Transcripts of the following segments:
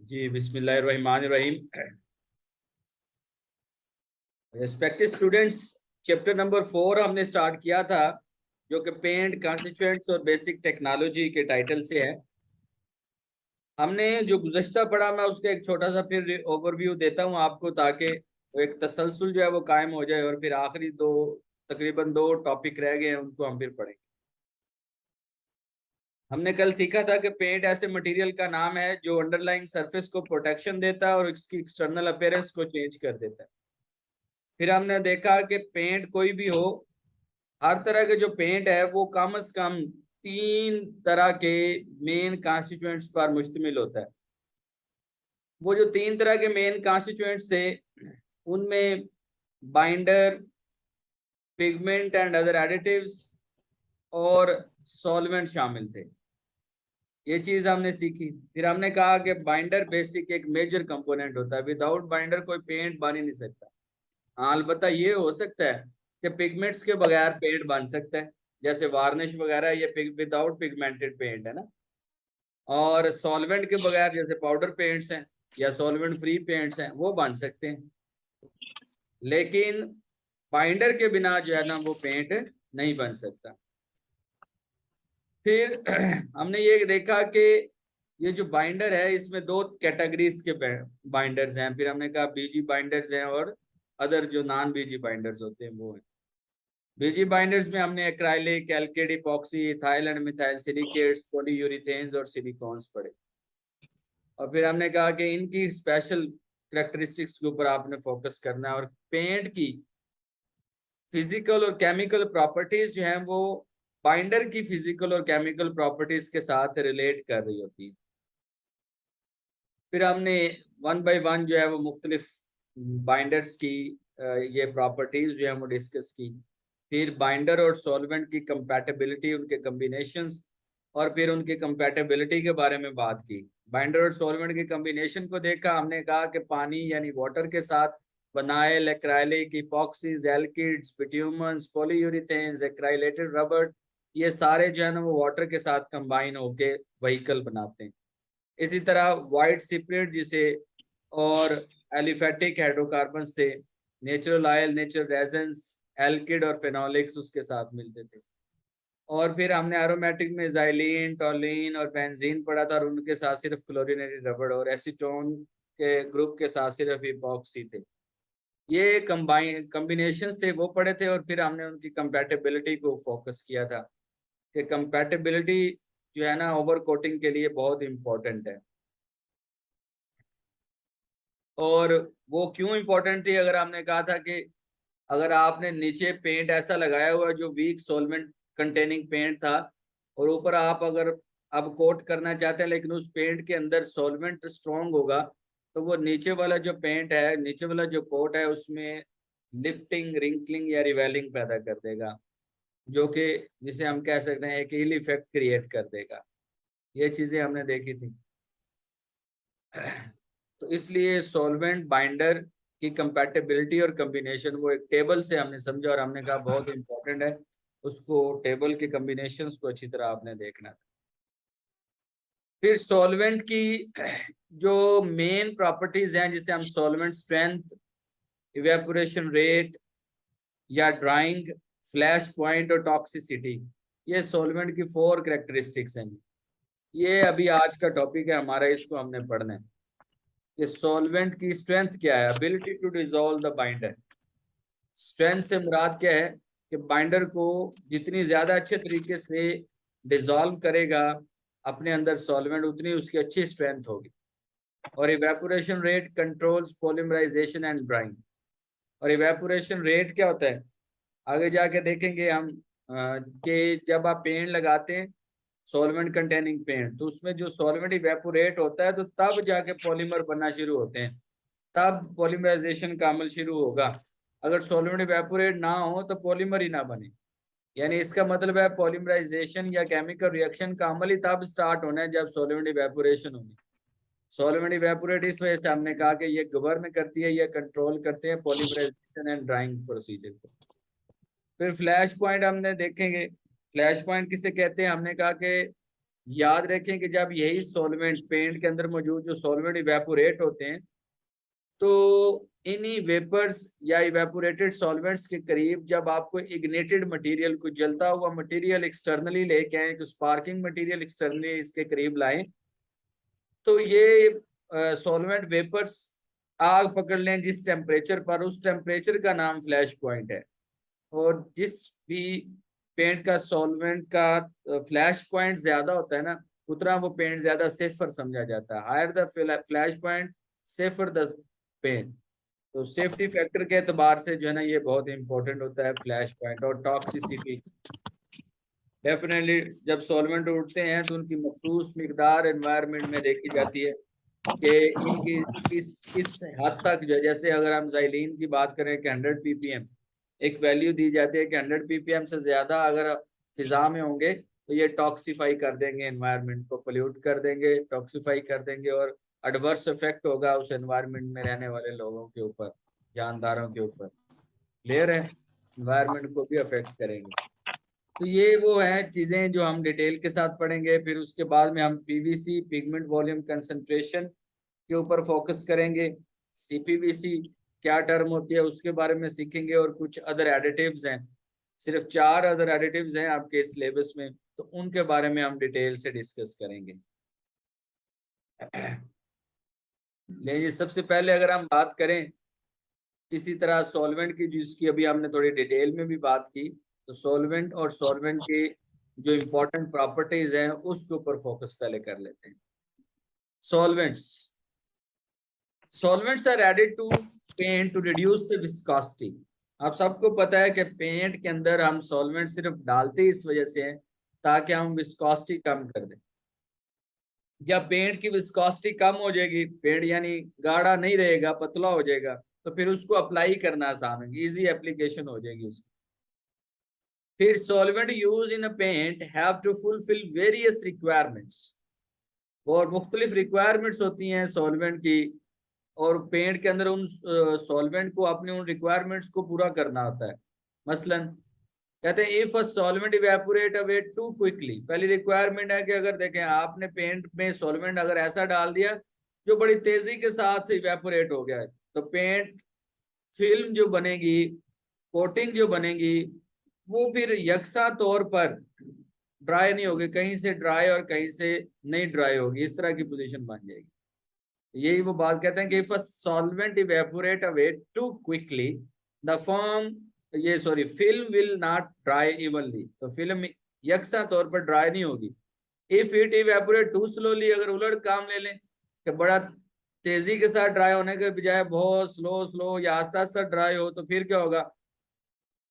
जी बिस्मिल्लाहिर्रहमानिर्रहीम। Respected students, chapter number 4 हमने start किया था, जो कि पेंट कॉन्स्टिट्यूएंट्स और बेसिक टेक्नोलॉजी के टाइटल से है। हमने जो गुज़श्ता पढ़ा, मैं उसका एक छोटा सा फिर ओवरव्यू देता हूं आपको, ताकि वो एक तसलसल जो है वो कायम हो जाए, और फिर आखिरी तकरीबन दो टॉपिक रह गए हैं, उनको हम फिर पढ़ेंगे। हमने कल सीखा था कि पेंट ऐसे मटेरियल का नाम है जो अंडरलाइंग सरफेस को प्रोटेक्शन देता है और इसकी एक्सटर्नल अपीयरेंस को चेंज कर देता है। फिर हमने देखा कि पेंट कोई भी हो, हर तरह के जो पेंट है वो कम से कम 3 तरह के मेन कॉन्स्टिट्यूएंट्स पर मुश्तमिल होता है। वो जो 3 तरह के मेन कॉन्स्टिट्यूएंट्स थे, उनमें binder, pigment and other additives और सॉल्वेंट शामिल थे। ये चीज हमने सीखी। फिर हमने कहा कि बाइंडर बेसिक एक मेजर कंपोनेंट होता है, विदाउट बाइंडर कोई पेंट बन ही नहीं सकता। हाँ, अलबत्ता ये हो सकता है कि पिगमेंट्स के बगैर पेंट बन सकता है, जैसे वार्निश वगैरह, ये विदाउट पिगमेंटेड पेंट है ना। और सॉल्वेंट के बगैर जैसे पाउडर पेंट्स हैं या सॉल्वेंट फ्री पेंट्स हैं, वो बन सकते हैं। लेकिन बाइंडर के बिना जो है ना, वो पेंट नहीं बन सकता। फिर हमने ये देखा कि ये जो बाइंडर है, इसमें 2 कैटेगरीज के बाइंडर्स हैं। फिर हमने कहा बीजी बाइंडर्स हैं और अदर जो नॉन बीजी बाइंडर्स होते हैं वो हैं। बीजी बाइंडर्स में हमने acrylic, alkyd, epoxy, ethyl and methyl silicates, polyurethanes और सिलिकॉन्स पढ़े। और फिर हमने कहा कि इनकी स्पेशल कैरेक्टरिस्टिक्स के ऊपर आपने फोकस करना है, और पेंट की फिजिकल और केमिकल प्रॉपर्टीज जो हैं वो बाइंडर की फिजिकल और केमिकल प्रॉपर्टीज के साथ रिलेट कर रही होती है। फिर हमने 1 बाय 1 जो है वो मुख्तलिफ बाइंडर्स की ये प्रॉपर्टीज जो है वो डिस्कस की। फिर बाइंडर और सॉल्वेंट की कंपैटिबिलिटी, उनके कम्बिनेशंस, और फिर उनकी कंपैटिबिलिटी के बारे में बात की। बाइंडर और सॉल्वेंट की कम्बिनेशन को देखा, हमने कहा कि पानी यानी वाटर के साथ विनाइल, एक्राइलिक, इपॉक्सीज, एल्किड्स, बिट्यूमन्स, पॉलीयूरेथेन्स, एक्राइलेटेड रबर, ये सारे जो है ना वो वाटर के साथ कंबाइन होके व्हीकल बनाते हैं। इसी तरह वाइट सिपरेट जिसे और एलिफेटिक हाइड्रोकार्बन्स थे, natural oil, natural resins, alkyd और फेनोलिक्स उसके साथ मिलते थे। और फिर हमने एरोमेटिक में ज़ाइलीन, टॉलिन और बेंजीन पढ़ा था, और उनके साथ सिर्फ क्लोरीनेटेड रबड़ और एसीटोन के ग्रुप के साथ सिर्फ इपॉक्सी थे। ये कम्बिनेशंस थे वो पढ़े थे। और फिर हमने उनकी कंपैटिबिलिटी को फोकस किया था कि कंपैटिबिलिटी जो है ना ओवर कोटिंग के लिए बहुत इंपॉर्टेंट है। और वो क्यों इंपॉर्टेंट थी? अगर हमने कहा था कि अगर आपने नीचे पेंट ऐसा लगाया हुआ जो वीक सॉल्वेंट कंटेनिंग पेंट था, और ऊपर आप अगर अब कोट करना चाहते हैं, लेकिन उस पेंट के अंदर सॉल्वेंट स्ट्रॉन्ग होगा, तो वो नीचे वाला जो पेंट है, नीचे वाला जो कोट है, उसमें लिफ्टिंग, रिंकलिंग या रिवेलिंग पैदा कर देगा, जो कि जिसे हम कह सकते हैं एक हिल इफेक्ट क्रिएट कर देगा। ये चीजें हमने देखी थी। तो इसलिए सॉल्वेंट बाइंडर की कंपैटिबिलिटी और कम्बिनेशन वो एक टेबल से हमने समझा, और हमने कहा बहुत इंपॉर्टेंट है, उसको टेबल के कम्बिनेशंस को अच्छी तरह आपने देखना था। फिर सॉल्वेंट की जो मेन प्रॉपर्टीज हैं, जिसे हम सॉल्वेंट स्ट्रेंथ, इवेपोरेशन रेट या ड्राइंग, फ्लैश पॉइंट और टॉक्सिसिटी, ये सॉल्वेंट की 4 कैरेक्टरिस्टिक्स हैं। ये अभी आज का टॉपिक है हमारा, इसको हमने पढ़ना है कि सॉल्वेंट की स्ट्रेंथ क्या है। Ability to dissolve the binder. Strength से मुराद क्या है कि बाइंडर को जितनी ज्यादा अच्छे तरीके से डिसॉल्व करेगा अपने अंदर सॉल्वेंट, उतनी उसकी अच्छी स्ट्रेंथ होगी। और evaporation rate controls polymerisation and drying. और इवेपोरेशन रेट क्या होता है, आगे जाके देखेंगे हम कि जब आप पेंट लगाते हैं, सॉल्वेंट कंटेनिंग पेंट, तो उसमें जो सॉल्वेंट इवेपोरेट होता है, तो तब जाके पॉलीमर बनना शुरू होते हैं, तब पॉलीमराइजेशन का अमल शुरू होगा। अगर सॉल्वेंट इवेपोरेट ना हो तो पॉलीमर ही ना बने। यानी इसका मतलब है पॉलीमराइजेशन या केमिकल रिएक्शन का अमल ही तब स्टार्ट होना है जब सॉल्वेंट इवेपोरेशन होगी। सॉल्वेंट इवेपोरेट इस वजह से हमने कहा कि ये गवर्न करती है, ये कंट्रोल करते हैं पॉलीमराइजेशन एंड ड्राइंग प्रोसीजर को। फिर फ्लैश पॉइंट हमने देखेंगे। फ्लैश पॉइंट किसे कहते हैं? हमने कहा कि याद रखें कि जब यही सॉल्वेंट पेंट के अंदर मौजूद जो सॉल्वेंट इवेपोरेट होते हैं, तो इन्हीं वेपर्स या इवेपोरेटेड सॉल्वेंट्स के करीब जब आपको इग्नेटेड मटेरियल को जलता हुआ मटेरियल एक्सटर्नली लेके आए, स्पार्किंग मटेरियल एक्सटर्नली इसके करीब लाएं, तो ये सॉल्वेंट वेपर्स आग पकड़ लें जिस टेम्परेचर पर, उस टेम्परेचर का नाम फ्लैश पॉइंट है। और जिस भी पेंट का सॉल्वेंट का फ्लैश पॉइंट ज्यादा होता है ना, उतना वो पेंट ज्यादा सेफर समझा जाता है। Higher the flash point safer the paint. तो सेफ्टी फैक्टर के एतबार से जो है ना, ये बहुत इंपॉर्टेंट होता है फ्लैश पॉइंट। और टॉक्सिसिटी डेफिनेटली जब सॉल्वेंट उड़ते हैं तो उनकी मखसूस मिकदार एनवायरनमेंट में देखी जाती है कि इनकी किस हद तक जो, जैसे अगर हम ज़ाइलीन की बात करें कि 100 ppm एक वैल्यू दी जाती है कि 100 ppm से ज्यादा अगर फिजा में होंगे तो ये टॉक्सीफाई कर देंगे, एनवायरनमेंट को पोल्यूट कर देंगे, टॉक्सीफाई कर देंगे, और एडवर्स इफेक्ट होगा उस एनवायरनमेंट में रहने वाले लोगों के ऊपर, जानदारों के ऊपर। क्लियर है? एनवायरनमेंट को भी अफेक्ट करेंगे। तो ये वो है चीजें जो हम डिटेल के साथ पढ़ेंगे। फिर उसके बाद में हम पीवीसी पिगमेंट वॉल्यूम कंसंट्रेशन के ऊपर फोकस करेंगे। सीपीवीसी क्या टर्म होती है उसके बारे में सीखेंगे, और कुछ अदर एडिटिव्स हैं, सिर्फ 4 अदर एडिटिव्स हैं आपके सिलेबस में, तो उनके बारे में हम डिटेल से डिस्कस करेंगे। लेकिन सबसे पहले अगर हम बात करें इसी तरह सॉल्वेंट की, जिसकी अभी हमने थोड़ी डिटेल में भी बात की, तो सॉल्वेंट और सॉल्वेंट के जो इंपॉर्टेंट प्रॉपर्टीज हैं उसके ऊपर फोकस पहले कर लेते हैं। Solvents solvents are added to paint to reduce the viscosity. आप सबको पता है कि पेंट के अंदर हम सॉल्वेंट सिर्फ डालते इस वजह से हैं ताकि हम विस्कोसिटी कम कर दें। जब पेंट की विस्कोसिटी कम हो जाएगी, पेंट यानी गाढ़ा नहीं रहेगा, पतला हो जाएगा, तो फिर उसको अप्लाई करना आसान है, इजी एप्लीकेशन हो जाएगी उसकी। फिर solvent use in a paint have to fulfil various requirements, और मुख्तलिफ रिक्वायरमेंट्स होती हैं सॉल्वेंट की, और पेंट के अंदर उन सॉल्वेंट को अपने उन रिक्वायरमेंट्स को पूरा करना होता है। मसलन कहते हैं if a solvent evaporate away too quickly, पहली रिक्वायरमेंट है कि अगर देखें आपने पेंट में सॉल्वेंट अगर ऐसा डाल दिया जो बड़ी तेजी के साथ इवेपोरेट हो गया है, तो पेंट फिल्म जो बनेगी, कोटिंग जो बनेगी, वो फिर यकसा तौर पर ड्राई नहीं होगी, कहीं से ड्राई और कहीं से नहीं ड्राई होगी, इस तरह की पोजीशन बन जाएगी। यही वो बात कहते हैं कि if a solvent evaporate away too quickly the form ये sorry film will not dry evenly, तो फिल्म यकसा तौर पर ड्राई नहीं होगी। If it evaporate too slowly, अगर उलट काम ले लें कि बड़ा तेजी के साथ ड्राई होने के बजाय बहुत स्लो स्लो या आस्ता आस्ता ड्राई हो, तो फिर क्या होगा,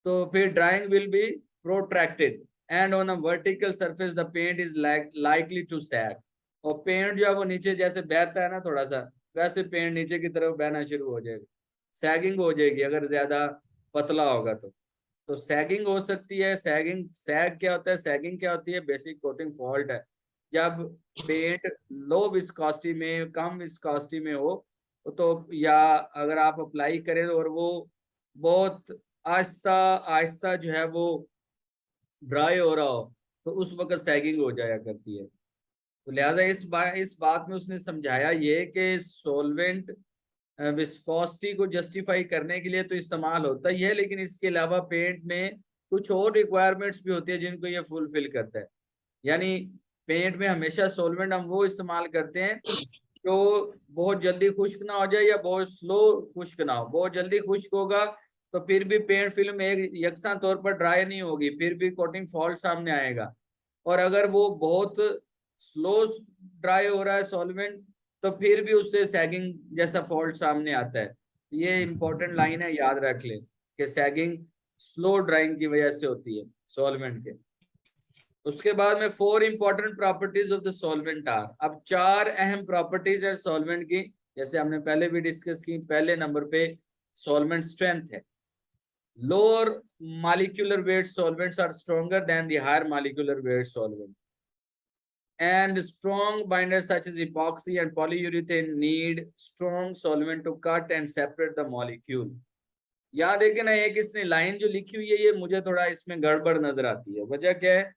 तो फिर drying will be protracted and on a vertical surface the paint is likely to sag, और पेंट जो है वो नीचे जैसे बहता है ना थोड़ा सा, वैसे पेंट नीचे की तरफ बहना शुरू हो जाएगा, सैगिंग हो जाएगी अगर ज्यादा पतला होगा तो सैगिंग हो सकती है। सैग क्या होता है, सैगिंग क्या होती है, बेसिक कोटिंग फॉल्ट है। जब पेंट लो विस्कोसिटी में, कम विस्कोसिटी में हो, तो या अगर आप अप्लाई करें और वो बहुत आहिस्ता आहिस्ता जो है वो ड्राई हो रहा हो, तो उस वक्त सैगिंग हो जाया करती है। तो लिहाजा इस बात में उसने समझाया ये कि सोलवेंट विस्कोसिटी को जस्टिफाई करने के लिए तो इस्तेमाल होता ही है, लेकिन इसके अलावा पेंट में कुछ और रिक्वायरमेंट्स भी होती है जिनको ये फुलफिल करता है। यानी पेंट में हमेशा सोलवेंट हम वो इस्तेमाल करते हैं जो बहुत जल्दी खुश्क ना हो जाए या बहुत स्लो खुश्क ना हो। बहुत जल्दी खुश्क होगा तो फिर भी पेंट फिल्म एक यकसा तौर पर ड्राई नहीं होगी, फिर भी कोटिंग फॉल्ट सामने आएगा। और अगर वो बहुत स्लो ड्राई हो रहा है सॉल्वेंट, तो फिर भी उससे सैगिंग जैसा फॉल्ट सामने आता है। ये इंपॉर्टेंट लाइन है, याद रख ले कि सैगिंग स्लो ड्राइंग की वजह से होती है सॉल्वेंट के। उसके बाद में 4 important properties of the solvent are, अब 4 अहम प्रॉपर्टीज है सॉल्वेंट की, जैसे हमने पहले भी डिस्कस की। पहले नंबर पे सॉल्वेंट स्ट्रेंथ है। Lower molecular weight solvents are stronger than the higher molecular weight solvent, and strong binders such as epoxy and polyurethane need strong solvent to cut and separate the molecule। यहाँ देखे ना, एक इसने line जो लिखी हुई है ये मुझे थोड़ा इसमें गड़बड़ नजर आती है। वजह क्या है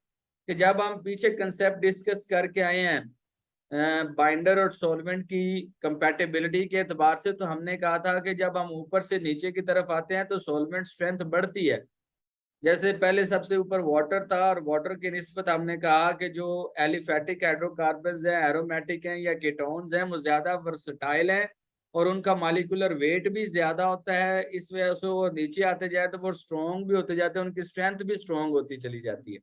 कि जब हम पीछे कंसेप्ट डिस्कस करके आए हैं बाइंडर और सॉल्वेंट की कंपैटिबिलिटी के एतबार से, तो हमने कहा था कि जब हम ऊपर से नीचे की तरफ आते हैं तो सॉल्वेंट स्ट्रेंथ बढ़ती है। जैसे पहले सबसे ऊपर वाटर था, और वाटर की निस्बत हमने कहा कि जो एलिफेटिक हाइड्रोकार्बन्स हैं, एरोमेटिक हैं या कीटोन्स हैं, वो ज्यादा वर्सटाइल हैं और उनका मॉलिक्यूलर वेट भी ज्यादा होता है। इस वजह से वो नीचे आते जाए तो वो स्ट्रॉन्ग भी होते जाते हैं, उनकी स्ट्रेंथ भी स्ट्रॉन्ग होती चली जाती है।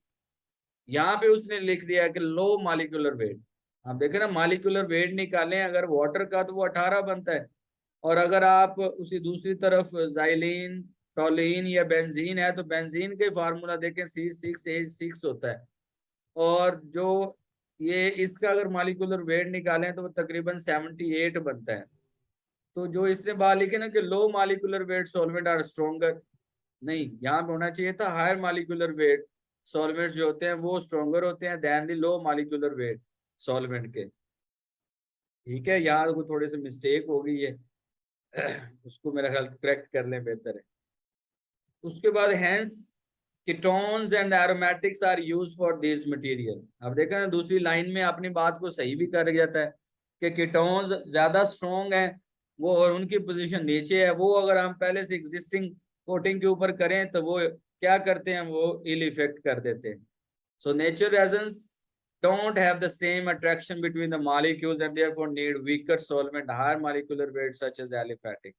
यहाँ पे उसने लिख दिया कि लो मॉलिक्यूलर वेट। आप देखें ना, मॉलिक्यूलर वेट निकालें अगर वाटर का तो वो 18 बनता है, और अगर आप उसी दूसरी तरफ जाइलिन, टोलिन या बेंजीन है तो बेंजीन के फार्मूला देखें C6H6 होता है। और जो ये इसका अगर मॉलिक्यूलर वेट निकालें तो वो तकरीबन 78 बनता है। तो जो इसने बात लिखी ना कि low molecular weight solvent are stronger, नहीं, यहाँ पे होना चाहिए था हायर मॉलिक्यूलर वेट सॉल्वेंट्स जो होते हैं वो स्ट्रोंगर होते हैं than the low molecular weight solvent के। ठीक है, यहाँ को थोड़ी सी मिस्टेक हो गई है, उसको मेरा ख्याल करेक्ट कर लें बेहतर है। उसके बाद hence ketones and aromatics are used for this material. अब देखा ना, दूसरी लाइन में अपनी बात को सही भी कर जाता है कि कीटोन्स ज्यादा स्ट्रॉन्ग है वो, और उनकी पोजीशन नीचे है वो, अगर हम पहले से एग्जिस्टिंग कोटिंग के ऊपर करें तो वो क्या करते हैं, वो इल इफेक्ट कर देते हैं। So nature resins don't have the same attraction between the molecules and therefore need weaker solvent, higher molecular weight such as aliphatic.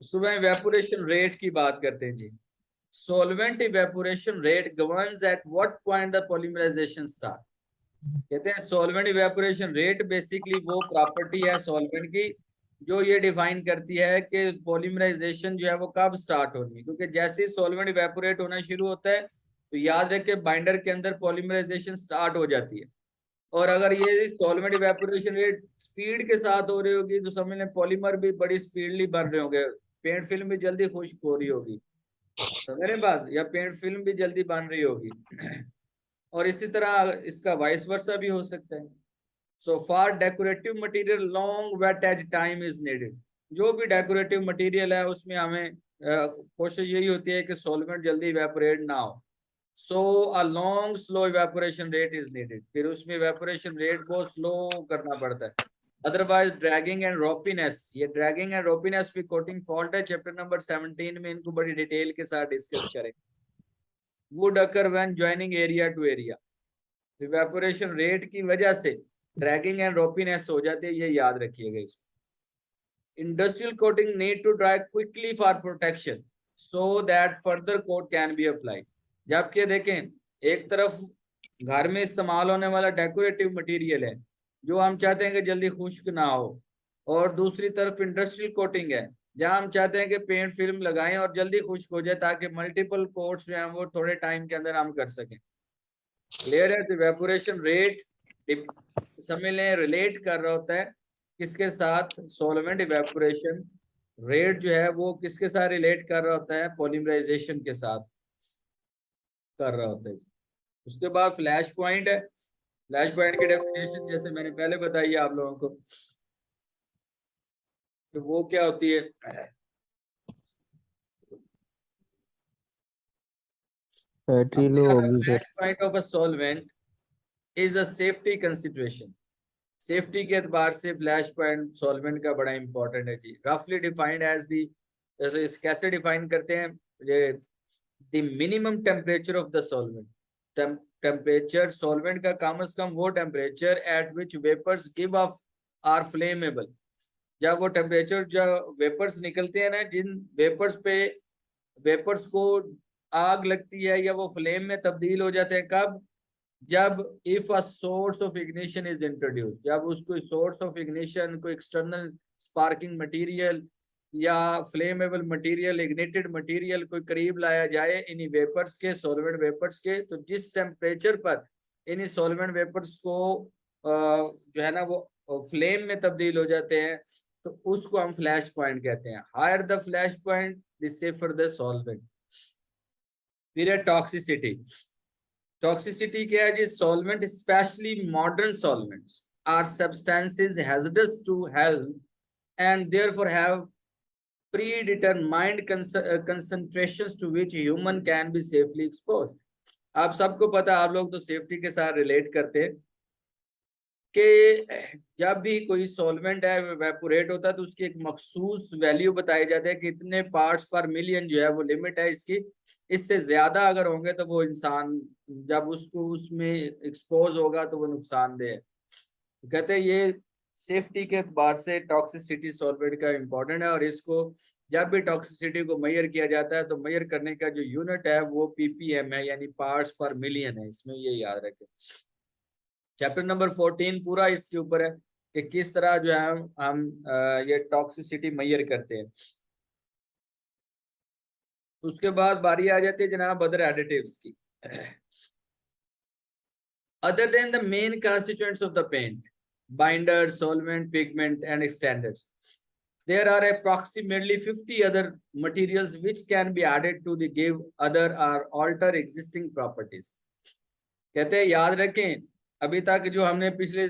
सुबह इवेपोरेशन रेट की बात करते हैं जी। Solvent evaporation rate governs at what point the polymerisation start. कहते हैं solvent evaporation rate basically वो property है सॉल्वेंट की जो ये डिफाइन करती है कि पॉलीमराइजेशन जो है वो कब स्टार्ट होनी है। क्योंकि जैसे ही सॉल्वेंट इवेपोरेट होना शुरू होता है तो याद रखें बाइंडर के अंदर पॉलीमराइजेशन स्टार्ट हो जाती है। और अगर ये सॉल्वेंट इवेपोरेशन रेट स्पीड के साथ हो रही होगी तो समझ लें पॉलीमर भी बड़ी स्पीडली बन रहे होंगे, पेंट फिल्म भी जल्दी खुश्क हो रही होगी, समझ रहे बात, या पेंट फिल्म भी जल्दी बन रही होगी। और इसी तरह इसका वाइस वर्सा भी हो सकता है। So for decorative material long wet edge time is needed. जो भी डेकोरेटिव मटेरियल है उसमें हमें कोशिश यही होती है कि सॉल्वेंट जल्दी इवेपोरेट ना हो। So a long slow evaporation rate is needed, फिर उसमें इवेपोरेशन रेट को स्लो करना पड़ता है। अदरवाइज ड्रैगिंग एंड रोपीनेस, ये ड्रैगिंग एंड रोपीनेस भी कोटिंग फॉल्ट है, चैप्टर नंबर 17 में इनको बड़ी डिटेल के साथ डिस्कस करें। Would occur when joining area to area, evaporation rate की वजह से ड्रैगिंग एंड रोपीनेस हो जाती है, ये याद रखिएगा इसमें। Industrial coating need to dry quickly for protection so that further coat can be applied. जबकि देखें एक तरफ घर में इस्तेमाल होने वाला डेकोरेटिव मटेरियल है जो हम चाहते हैं कि जल्दी खुश्क ना हो, और दूसरी तरफ इंडस्ट्रियल कोटिंग है जहां हम चाहते हैं कि पेंट फिल्म लगाएं और जल्दी खुश्क हो जाए ताकि मल्टीपल कोट्स जो हैं वो थोड़े टाइम के अंदर हम कर सकें। क्लियर है? तो इवेपोरेशन रेट समझ लें रिलेट कर रहा होता है किसके साथ, सॉल्वेंट इवेपोरेशन रेट जो है वो किसके साथ रिलेट कर रहा होता है, पॉलीमराइजेशन के साथ कर रहा होता है। उसके बाद फ्लैश पॉइंट है। फ्लैश पॉइंट की डेफिनेशन जैसे मैंने पहले बताई है आप लोगों को, तो वो क्या होती है, बैटरी लो होगी flash sir. Point of a solvent is a safety consideration. Safety के एतबार से फ्लैश पॉइंट सॉल्वेंट का बड़ा इंपॉर्टेंट है जी। रफली डिफाइंड एज दी, जैसे इस कैसे डिफाइन करते हैं, ये the minimum temperature of the solvent. Temperature solvent का कम से कम वो temperature at which vapours give off are flammable. जब वो टेम्परेचर जो वेपर्स निकलते हैं ना, जिन वेपर्स पे वेपर्स को आग लगती है या वो फ्लेम में तब्दील हो जाते हैं, कब, जब if a source of ignition is introduce, जब उसको सोर्स ऑफ इग्निशन को एक्सटर्नल स्पार्किंग मटेरियल या फ्लेमेबल मटेरियल, इग्निटेड मटेरियल कोई करीब लाया जाए इन वेपर्स के, सॉल्वेंट वेपर्स के, तो जिस टेम्परेचर पर इन सॉल्वेंट वेपर्स को जो है ना वो फ्लेम में तब्दील हो जाते हैं तो उसको हम फ्लैश पॉइंट कहते हैं। Higher the flash point the safer the solvent. फिर है टॉक्सिसिटी। टॉक्सिसिटी क्या है जी, solvent specially modern solvents are substances hazardous to health and therefore have predetermined concentrations to which human can be safely exposed. आप सबको पता, आप लोग तो सेफ्टी के साथ रिलेट करते हैं कि जब भी कोई सॉल्वेंट है वेपोरेट होता है तो उसकी एक मखसूस वैल्यू बताई जाती है कि इतने पार्ट्स पर मिलियन जो है वो लिमिट है इसकी, इससे ज्यादा अगर होंगे तो वो इंसान जब उसको उसमें एक्सपोज होगा तो वो नुकसानदेह है। तो कहते हैं ये सेफ्टी के बाद से टॉक्सिसिटी सॉल्वेंट का इंपॉर्टेंट है, और इसको जब भी टॉक्सिसिटी को मेजर किया जाता है तो मेजर करने का जो यूनिट है वो पीपीएम है, यानी पार्ट्स पर मिलियन है। इसमें ये याद रखें। चैप्टर नंबर 14 पूरा इसके ऊपर है कि किस तरह जो है हम ये टॉक्सिसिटी मेजर करते हैं। उसके बाद बारी आ जाती है जनाब अदर एडिटिव्स की। Other than the main constituents of the paint, binder, solvent, pigment and standards, there are approximately 50 other materials which can be added to the give other or alter existing properties. कहते हैं याद रखें, अभी तक जो हमने पिछले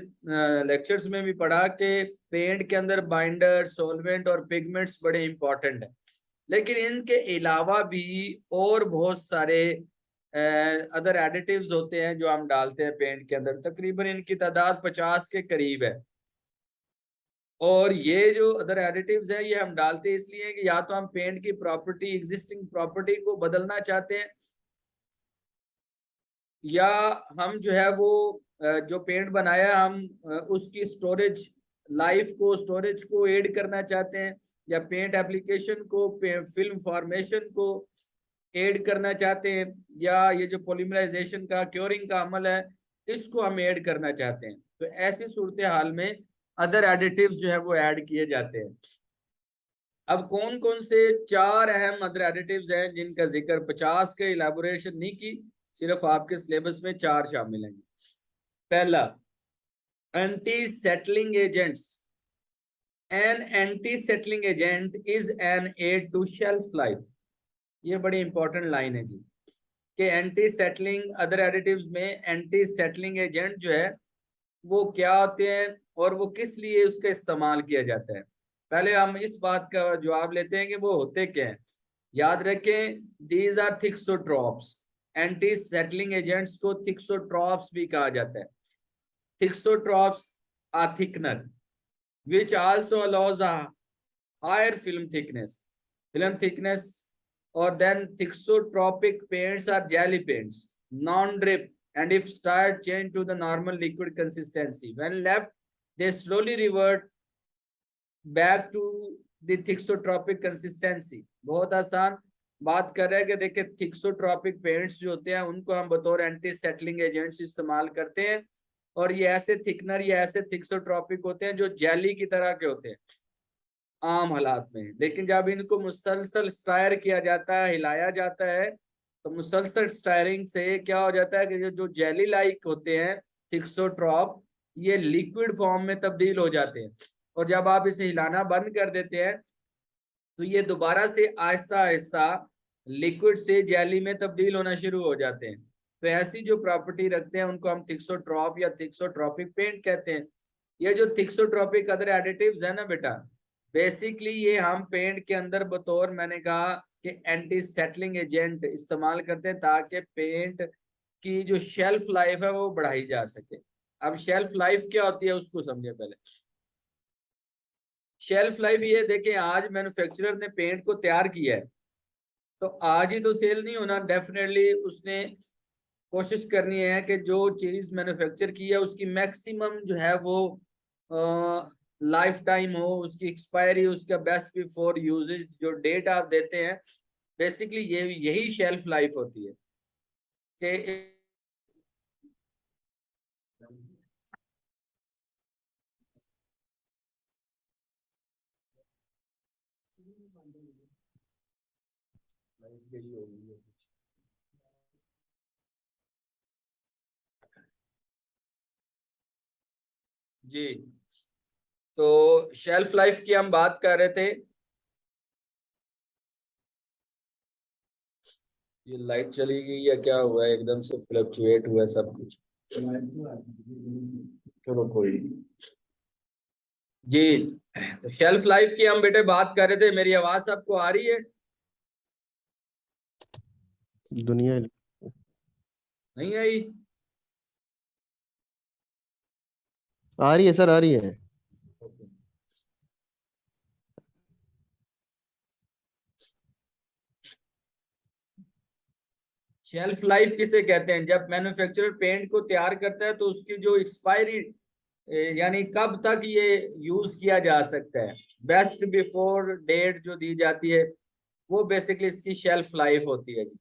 लेक्चर्स में भी पढ़ा कि पेंट के अंदर बाइंडर, सॉल्वेंट और पिगमेंट्स बड़े इंपॉर्टेंट है, लेकिन इनके अलावा भी और बहुत सारे अदर एडिटिव्स होते हैं जो हम डालते हैं पेंट के अंदर। तकरीबन इनकी तादाद 50 के करीब है। और ये जो अदर एडिटिव्स हैं ये हम डालते इसलिए हैं कि या तो हम पेंट की प्रॉपर्टी, एग्जिस्टिंग प्रॉपर्टी को बदलना चाहते हैं, या हम जो है वो जो पेंट बनाया हम उसकी स्टोरेज लाइफ को, स्टोरेज को ऐड करना चाहते हैं, या पेंट एप्लीकेशन को, फिल्म फॉर्मेशन को ऐड करना चाहते हैं, या ये जो पॉलीमराइजेशन का, क्योरिंग का अमल है इसको हम ऐड करना चाहते हैं। तो ऐसी सूरत हाल में अदर एडिटिव्स जो है वो ऐड किए जाते हैं। अब कौन कौन से 4 अहम अदर एडिटिव्स हैं जिनका जिक्र 50 के इलेबोरेशन नहीं की, सिर्फ आपके सिलेबस में 4 शामिल हैं। पहला, anti settling agents. An anti settling agent is an aid to shelf life. ये बड़ी इंपॉर्टेंट लाइन है जी, कि एंटी सेटलिंग अदर एडिटिव्स में एंटी सेटलिंग एजेंट जो है वो क्या होते हैं और वो किस लिए उसका इस्तेमाल किया जाता है। पहले हम इस बात का जवाब लेते हैं कि वो होते क्या हैं। याद रखें, these are thixotropes. Anti settling agents को थिक्सोट्रॉप्स भी कहा जाता है। Thixotropes are thickener which also allows a higher film thickness, or then thixotropic paints are jelly paints, non-drip, and if stirred change to the normal liquid consistency. When left, they slowly revert back to the thixotropic consistency. बहुत आसान बात कर रहे हैं कि देखिए thixotropic paints जो होते हैं उनको हम बतौर एंटी सेटलिंग एजेंट्स इस्तेमाल करते हैं, और ये ऐसे थिकनर, ये ऐसे थिक्सोट्रॉपिक होते हैं जो जेली की तरह के होते हैं आम हालात में, लेकिन जब इनको मुसलसल स्टायर किया जाता है, हिलाया जाता है, तो मुसलसल स्टायरिंग से क्या हो जाता है कि जो जेली लाइक होते हैं थिक्सोट्रॉप, ये लिक्विड फॉर्म में तब्दील हो जाते हैं, और जब आप इसे हिलाना बंद कर देते हैं तो ये दोबारा से आहिस्ता आहिस्ता लिक्विड से जेली में तब्दील होना शुरू हो जाते हैं। तो ऐसी जो प्रॉपर्टी रखते हैं उनको हम थिक्सोट्रॉप या थिक्सोट्रॉपिक पेंट कहते हैं। ये जो थिक्सोट्रॉपिक अदर एडिटिव्स है ना बेटा, बेसिकली ये हम पेंट के अंदर बतौर, मैंने कहा कि एंटी सेटलिंग एजेंट इस्तेमाल करते हैं ताकि पेंट की जो शेल्फ लाइफ है वो बढ़ाई जा सके। अब शेल्फ लाइफ क्या होती है उसको समझे पहले। शेल्फ लाइफ ये देखें, आज मैन्युफैक्चरर ने पेंट को तैयार किया है तो आज ही तो सेल नहीं होना, डेफिनेटली उसने कोशिश करनी है कि जो चीज मैन्युफैक्चर की है उसकी मैक्सिमम जो है वो लाइफ टाइम हो, उसकी एक्सपायरी, उसका बेस्ट बिफोर यूजेज जो डेट आप देते हैं, बेसिकली ये यही शेल्फ लाइफ होती है कि जी। तो शेल्फ लाइफ की हम बात कर रहे थे। ये लाइट चली गई या क्या हुआ है, एकदम से फ्लक्चुएट हुआ है सब कुछ। चलो कोई नहीं। जी। तो शेल्फ लाइफ की हम बेटे बात कर रहे थे, मेरी आवाज आपको आ रही है? दुनिया। नहीं आई? आ रही है सर, आ रही है। शेल्फ लाइफ किसे कहते हैं? जब मैन्युफैक्चरर पेंट को तैयार करता है तो उसकी जो एक्सपायरी, यानी कब तक ये यूज किया जा सकता है, बेस्ट बिफोर डेट जो दी जाती है, वो बेसिकली इसकी शेल्फ लाइफ होती है जी।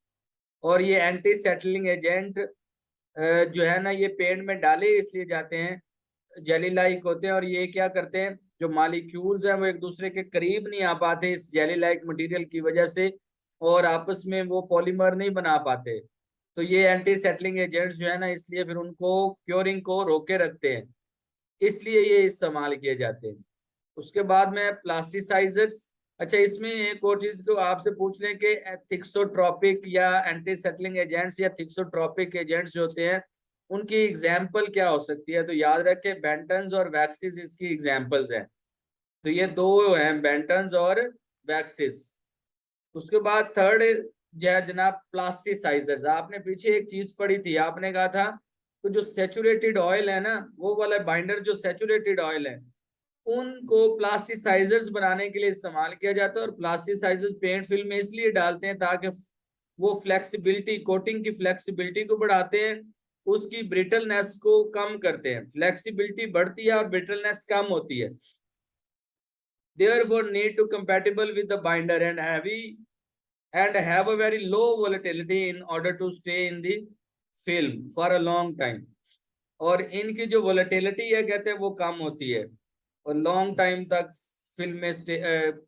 और ये एंटी सेटलिंग एजेंट जो है ना, ये पेंट में डाले इसलिए जाते हैं, जेली लाइक होते हैं, और ये क्या करते हैं, जो मालिक्यूल्स हैं वो एक दूसरे के करीब नहीं आ पाते इस जेली लाइक मटेरियल की वजह से, और आपस में वो पॉलीमर नहीं बना पाते। तो ये एंटी सेटलिंग एजेंट्स जो है ना, इसलिए फिर उनको क्योरिंग को रोके रखते हैं, इसलिए ये इस्तेमाल किए जाते हैं। उसके बाद में प्लास्टिसाइजर्स। अच्छा, इसमें एक और चीज को आपसे पूछ लें कि थिक्सोट्रोपिक या एंटी सेटलिंग एजेंट्स या थिक्सोट्रोपिक एजेंट्स जो होते हैं, उनकी एग्जाम्पल क्या हो सकती है? तो याद रखें, बेंटन्स और वैक्सीज इसकी एग्जाम्पल्स हैं। तो ये दो हैं, बेंटन्स और वैक्सीज। उसके बाद थर्ड जो है जनाब, प्लास्टिसाइजर्स। आपने पीछे एक चीज पढ़ी थी, आपने कहा था तो जो सेचुरेटेड ऑयल है ना, वो वाला बाइंडर जो सेचुरेटेड ऑयल है, उनको प्लास्टिसाइजर्स बनाने के लिए इस्तेमाल किया जाता है। और प्लास्टिसाइजर्स पेंट फिल्म में इसलिए डालते हैं ताकि वो फ्लेक्सिबिलिटी, कोटिंग की फ्लेक्सिबिलिटी को बढ़ाते हैं, उसकी ब्रिटलनेस को कम करते हैं। फ्लेक्सिबिलिटी बढ़ती है और ब्रिटलनेस कम होती है। Therefore, need to compatible with the binder and heavy and have a very low volatility in order to stay in the film for a long time. और इनकी जो वोलेटिलिटी है कहते हैं वो कम होती है, और लॉन्ग टाइम तक फिल्म में स्टे,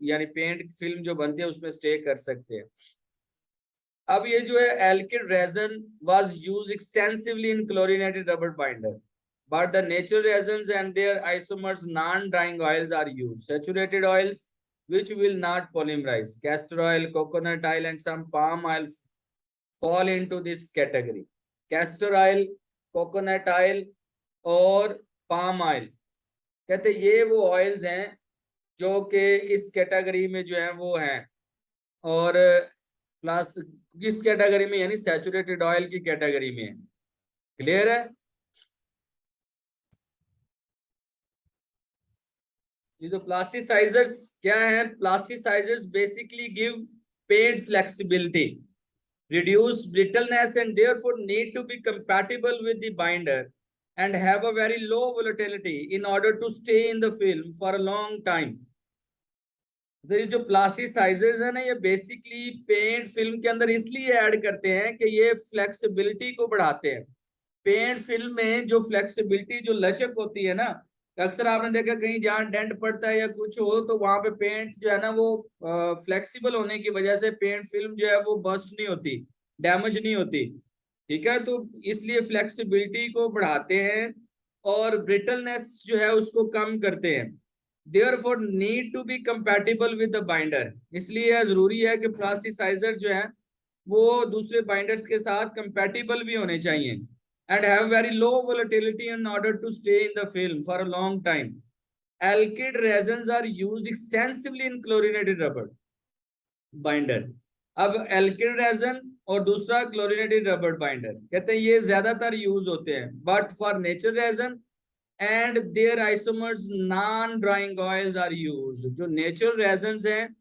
यानी पेंट फिल्म जो बनती है उसमें स्टे कर सकते हैं। अब ये जो है alkyd resin was use extensively in chlorinated rubber binder, but the natural resins and their isomers non-drying oils are used. Saturated oils which will not polymerize. Castor oil, coconut oil and some palm oil fall into this category. Castor oil, coconut oil और palm oil, कहते ये वो oils हैं जो कि इस category में जो है वो हैं। और प्लस किस कैटेगरी में? यानी सैचुरेटेड ऑयल की कैटेगरी में है। क्लियर है? ये तो प्लास्टिसाइजर्स क्या है? Plasticisers basically give paint flexibility, reduce brittleness and therefore need to be compatible with the binder and have a very low volatility in order to stay in the film for a long time. तो ये जो plasticisers है ना, ये basically paint film के अंदर इसलिए add करते हैं कि ये फ्लेक्सिबिलिटी को बढ़ाते हैं। पेंट फिल्म में जो फ्लेक्सिबिलिटी, जो लचक होती है ना, अक्सर आपने देखा कहीं जहाँ डेंट पड़ता है या कुछ हो तो वहां पे पेंट जो है ना वो फ्लेक्सिबल होने की वजह से पेंट फिल्म जो है वो बस्ट नहीं होती, डैमेज नहीं होती। ठीक है, तो इसलिए फ्लेक्सिबिलिटी को बढ़ाते हैं और ब्रिटलनेस जो है उसको कम करते हैं। Therefore need to be compatible with the binder, इसलिए यह जरूरी है कि प्लास्टिसाइजर जो है वो दूसरे बाइंडर्स के साथ कंपैटिबल भी होने चाहिए and have very low volatility in order to stay in the film for a long time. Alkyd resins are used extensively in chlorinated rubber binder. अब एल्किड रेजन और दूसरा क्लोरिनेटेड रबर बाइंडर, कहते हैं ये ज्यादातर यूज होते हैं, but for natural resin and their isomers non drying oils are use. जो नेचुरल रेजन्स हैं,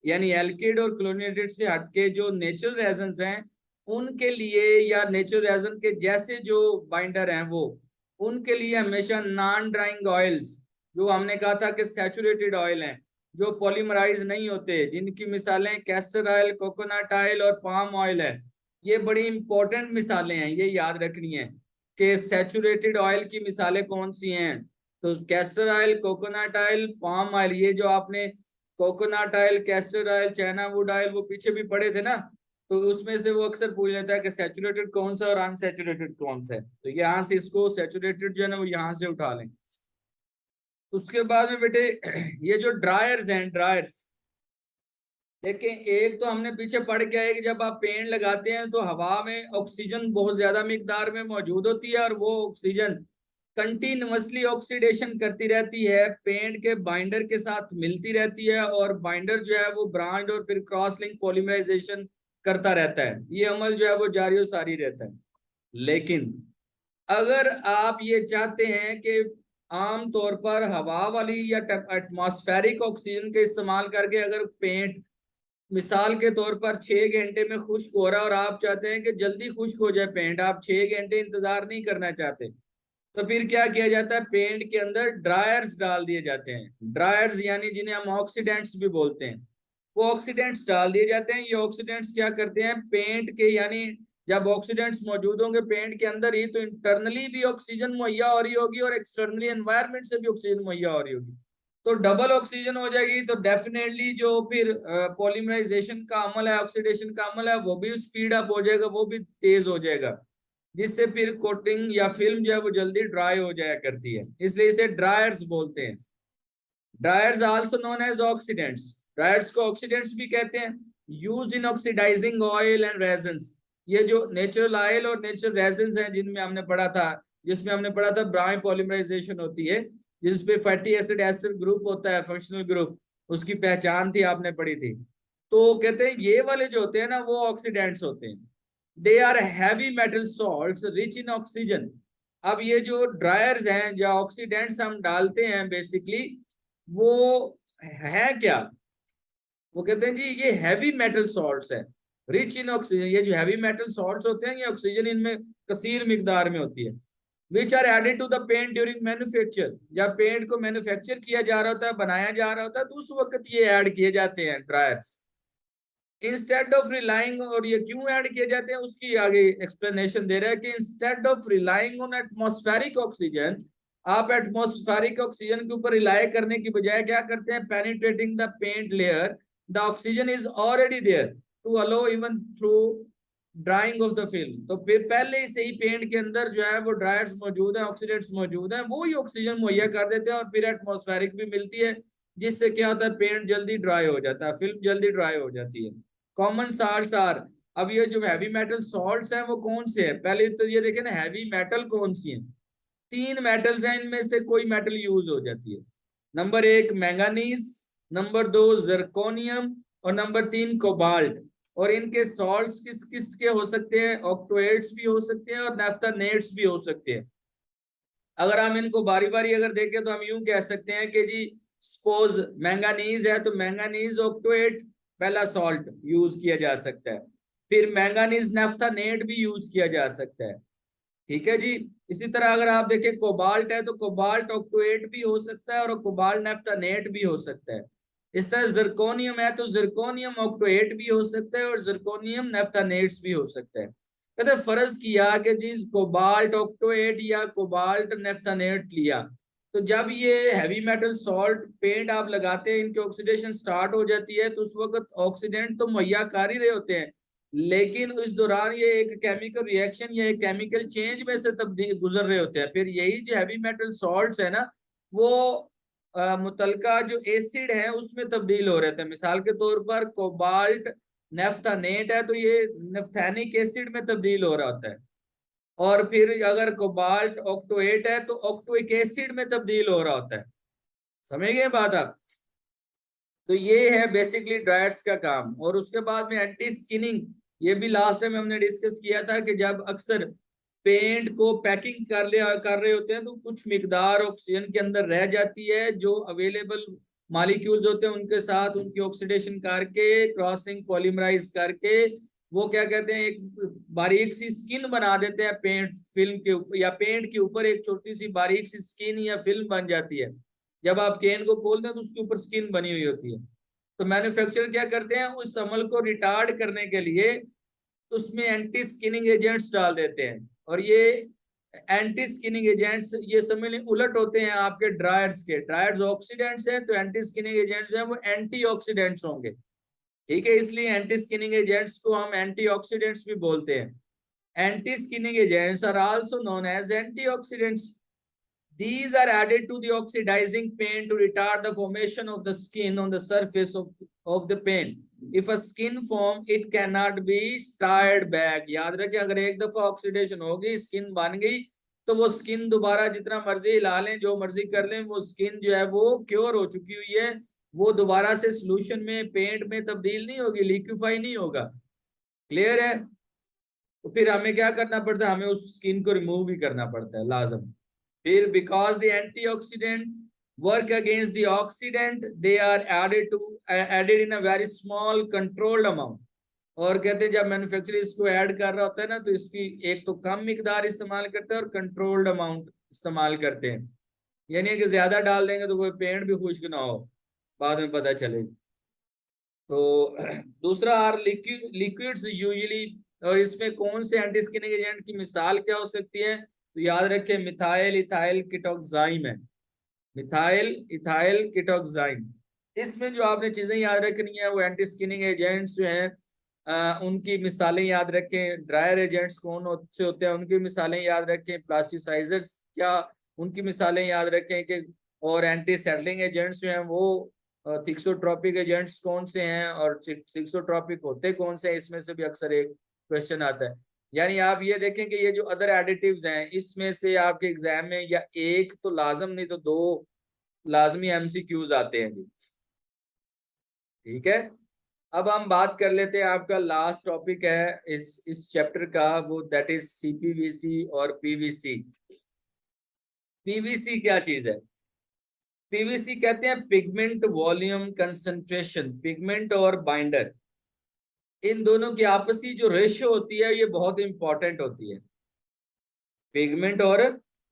यानी एल्किड और क्लोरिनेटेड से हटके जो नेचुरल रेजन्स हैं, उनके लिए या नेचुरल रेजन के जैसे जो बाइंडर हैं वो, उनके लिए हमेशा नॉन ड्राइंग ऑयल्स, जो हमने कहा था कि सैचुरेटेड ऑयल हैं, जो पॉलीमराइज नहीं होते, जिनकी मिसालें कैस्टर ऑयल, कोकोनट ऑयल और पाम ऑयल है। ये बड़ी इंपॉर्टेंट मिसालें हैं, ये याद रखनी है कि सैचुरेटेड ऑयल की मिसालें कौन सी हैं। तो castor oil, coconut oil, palm oil, ये जो आपने coconut oil, castor oil, China would oil वो पीछे भी पड़े थे ना, तो उसमें से वो अक्सर पूछ लेता है कि सैचुरेटेड कौन सा और अनसैचुरेटेड कौन सा है। तो यहाँ से इसको सैचुरेटेड जो है ना वो यहाँ से उठा लें। उसके बाद में बेटे ये जो ड्रायर्स हैं, ड्रायर्स देखिए, एक तो हमने पीछे पढ़ के आए कि जब आप पेड़ लगाते हैं तो हवा में ऑक्सीजन बहुत ज्यादा मिकदार में मौजूद होती है, और वो ऑक्सीजन कंटिन्यूअसली ऑक्सीडेशन करती रहती है, पेंट के बाइंडर के साथ मिलती रहती है, और बाइंडर जो है वो ब्रांड और फिर क्रॉस लिंक पॉलीमराइजेशन करता रहता है। ये अमल जो है वो जारी और सारी रहता है। लेकिन अगर आप ये चाहते हैं कि आम तौर पर हवा वाली या एटमॉस्फेरिक ऑक्सीजन के इस्तेमाल करके अगर पेंट मिसाल के तौर पर 6 घंटे में खुश्क हो रहा है और आप चाहते हैं कि जल्दी खुश्क हो जाए पेंट, आप 6 घंटे इंतजार नहीं करना चाहते, तो फिर क्या किया जाता है, पेंट के अंदर ड्रायर्स डाल दिए जाते हैं। ड्रायर्स यानी जिन्हें हम ऑक्सीडेंट्स भी बोलते हैं, वो ऑक्सीडेंट्स डाल दिए जाते हैं। ये ऑक्सीडेंट्स क्या करते हैं, पेंट के यानी जब ऑक्सीडेंट्स मौजूद होंगे पेंट के अंदर ही, तो इंटरनली भी ऑक्सीजन मुहैया हो रही होगी और एक्सटर्नली एनवायरनमेंट से भी ऑक्सीजन मुहैया हो रही होगी, तो डबल ऑक्सीजन हो जाएगी। तो डेफिनेटली जो फिर पॉलीमराइजेशन का अमल है, ऑक्सीडेशन का अमल है, वो भी स्पीड अप हो जाएगा, वो भी तेज हो जाएगा, जिससे फिर कोटिंग या फिल्म जो है वो जल्दी ड्राई हो जाया करती है, इसलिए इसे ड्रायर्स बोलते हैं। Driers also known as oxidants, driers को ऑक्सीडेंट्स भी कहते हैं। Used in oxidising oil and resins, ये जो नेचुरल ऑयल और नेचुरल रेजन्स हैं जिनमें हमने पढ़ा था, जिसमें हमने पढ़ा था ब्राउन पॉलीमराइजेशन होती है, जिसपे फैटी एसिड एस्टर ग्रुप होता है, फंक्शनल ग्रुप, उसकी पहचान थी, आपने पढ़ी थी। तो कहते हैं ये वाले जो होते हैं ना वो ऑक्सीडेंट्स होते हैं। They are heavy metal salts rich in oxygen. अब ये जो ड्रायर्स हैं या ऑक्सीडेंट्स हम डालते हैं बेसिकली, वो है क्या, वो कहते हैं जी ये हैवी मेटल सॉल्ट्स है, रिच इन ऑक्सीजन। ये जो हैवी मेटल सॉल्ट्स होते हैं ये ऑक्सीजन इनमें कसीर मिकदार में होती है। Which are added to the paint during manufacture, जब पेंट को मैन्युफैक्चर किया जा रहा होता है, बनाया जा रहा होता है, तो उस वक्त ये ऐड किए जाते हैं ड्रायर्स। इंस्टेड ऑफ रिलाइंग, और ये क्यों ऐड किए जाते हैं उसकी आगे एक्सप्लेनेशन दे रहा है कि instead of relying on atmospheric oxygen, आप एटमॉस्फेरिक ऑक्सीजन के ऊपर रिलाई करने की बजाय क्या करते हैं, penetrating the paint layer the oxygen is already there to allow even through drying of the film. तो फिर पहले से ही पेंट के अंदर जो है वो ड्रायर्स मौजूद है, ऑक्सीडेंट्स मौजूद है, वो ही ऑक्सीजन मुहैया कर देते हैं और फिर एटमॉस्फेरिक भी मिलती है, जिससे क्या होता है, पेंट जल्दी ड्राई हो जाता है, फिल्म जल्दी ड्राई हो जाती है। कॉमन साल्ट्स आर, अब ये जो हैवी मेटल सॉल्ट्स हैं वो कौन से हैं, पहले तो ये देखें ना हैवी मेटल कौन सी हैं। 3 मेटल्स हैं, इनमें से कोई मेटल यूज हो जाती है। नंबर 1 मैंगानीज, नंबर 2 जर्कोनियम, और नंबर 3 कोबाल्ट। और इनके सॉल्ट्स किस किस के हो सकते हैं, ऑक्टोएट्स भी हो सकते हैं और नैफ्थानेट्स भी हो सकते हैं। अगर हम इनको बारी बारी अगर देखें तो हम यूं कह सकते हैं कि जी सपोज मैंगानीज है, तो मैंगानीज ऑक्टोएट पहला सॉल्ट यूज किया जा सकता है, फिर मैंगानीज नैफ्थानेट भी यूज किया जा सकता है, ठीक है जी। इसी तरह अगर आप देखें कोबाल्ट है, तो कोबाल्ट ऑक्टोएट भी हो सकता है और कोबाल्ट नैफ्थानेट भी हो सकता है। इस तरह जिरकोनियम है, तो जिरकोनियम ऑक्टोएट भी हो सकता है और जिरकोनियम नैफ्थानेट्स भी हो सकता है। कहते फर्ज किया कि जी कोबाल्ट ऑक्टोएट या कोबाल्ट नैफ्थानेट लिया, तो जब ये हैवी मेटल सॉल्ट पेंट आप लगाते हैं, इनकी ऑक्सीडेशन स्टार्ट हो जाती है, तो उस वक्त ऑक्सीडेंट तो मुहैया कर ही रहे होते हैं, लेकिन इस दौरान ये एक केमिकल रिएक्शन या एक केमिकल चेंज में से तब्दील गुजर रहे होते हैं। फिर यही जो हैवी मेटल सॉल्ट्स है ना, वो मुतलका जो एसिड है उसमें तब्दील हो रहे थे। मिसाल के तौर पर कोबाल्ट नेफ्थानेट है, तो ये नेफ्थेनिक एसिड में तब्दील हो रहा होता है, और फिर अगर कोबाल्ट ऑक्टोएट है तो ऑक्टोइक एसिड में तब्दील हो रहा होता है। समझ गए बात आप? तो ये है बेसिकली ड्रायर्स का काम। और उसके बाद में एंटी स्किनिंग, ये भी लास्ट टाइम हमने डिस्कस किया था कि जब अक्सर पेंट को पैकिंग कर रहे होते हैं तो कुछ मिकदार ऑक्सीजन के अंदर रह जाती है, जो अवेलेबल मॉलिक्यूल्स होते हैं उनके साथ उनकी ऑक्सीडेशन करके क्रॉस लिंक पॉलीमराइज करके वो क्या कहते हैं, एक बारीक सी स्किन बना देते हैं पेंट फिल्म के ऊपर, या पेंट के ऊपर एक छोटी सी बारीक सी स्किन या फिल्म बन जाती है। जब आप केन को खोलते हैं तो उसके ऊपर स्किन बनी हुई होती है। तो मैन्युफैक्चरर क्या करते हैं, उस अमल को रिटार्ड करने के लिए उसमें एंटी स्किनिंग एजेंट्स डाल देते हैं, और ये एंटी स्किनिंग एजेंट्स ये समझ लें उलट होते हैं आपके ड्रायर्स के। ड्रायर्स ऑक्सीडेंट्स हैं, तो एंटी स्किनिंग एजेंट्स जो है वो एंटी ऑक्सीडेंट्स होंगे, ठीक है। इसलिए एंटी स्किनिंग एजेंट्स को हम एंटी ऑक्सीडेंट्स भी बोलते हैं। Anti skinning agents are also known as antioxidants. These are added to the oxidizing paint to retard the formation of the skin on the surface of the paint. If a skin form, it cannot be starred back. याद रखें, अगर एक दफा oxidation होगी, skin बन गई, तो वो स्किन दोबारा जितना मर्जी हिला लें, जो मर्जी कर लें, वो स्किन जो है वो क्योर हो चुकी हुई है, वो दोबारा से सोल्यूशन में, पेंट में तब्दील नहीं होगी, लिक्विफाई नहीं होगा। क्लियर है? तो फिर हमें क्या करना पड़ता है, हमें उस स्किन को रिमूव भी करना पड़ता है लाजम। फिर because the antioxidant work against the oxidant, they are added in a very small controlled amount. और कहते हैं जब मैन्युफैक्चरर इसको ऐड कर रहा होता है ना, तो इसकी एक तो कम मिकदार इस्तेमाल करते हैं और कंट्रोल्ड अमाउंट इस्तेमाल करते हैं। यानी कि ज्यादा डाल देंगे तो कोई पेंट भी खुश्क ना हो, बाद में पता चले। तो दूसरा आर लिक्विड्स यूजुअली, और इसमें कौन से एंटी स्किनिंग एजेंट की मिसाल क्या हो सकती है, तो याद रखें मिथाइल इथाइल कीटोक्साइम है, मिथाइल इथाइल कीटोक्साइम। इसमें जो आपने चीजें याद रखनी है वो एंटी स्किनिंग एजेंट्स जो हैं उनकी मिसालें याद रखें। ड्रायर एजेंट्स कौन से होते हैं उनकी मिसालें याद रखें। प्लास्टिसाइजर्स क्या, उनकी मिसालें याद रखें कि, और एंटी सेटलिंग एजेंट्स जो हैं वो थिक्सोट्रोपिक एजेंट्स कौन से हैं और थिक्सोट्रोपिक होते कौन से हैं, इसमें से भी अक्सर एक क्वेश्चन आता है। यानी आप ये देखें कि ये जो अदर एडिटिव्स हैं इसमें से आपके एग्जाम में या एक तो लाजम नहीं तो दो लाजमी एमसीक्यूज आते हैं जी। ठीक है, अब हम बात कर लेते हैं, आपका लास्ट टॉपिक है इस चैप्टर का, वो दैट इज सीपीवीसी और पीवीसी। पीवीसी क्या चीज है? पीवीसी कहते हैं पिगमेंट वॉल्यूम कंसंट्रेशन। पिगमेंट और बाइंडर, इन दोनों की आपसी जो रेशियो होती है ये बहुत इंपॉर्टेंट होती है। पिगमेंट और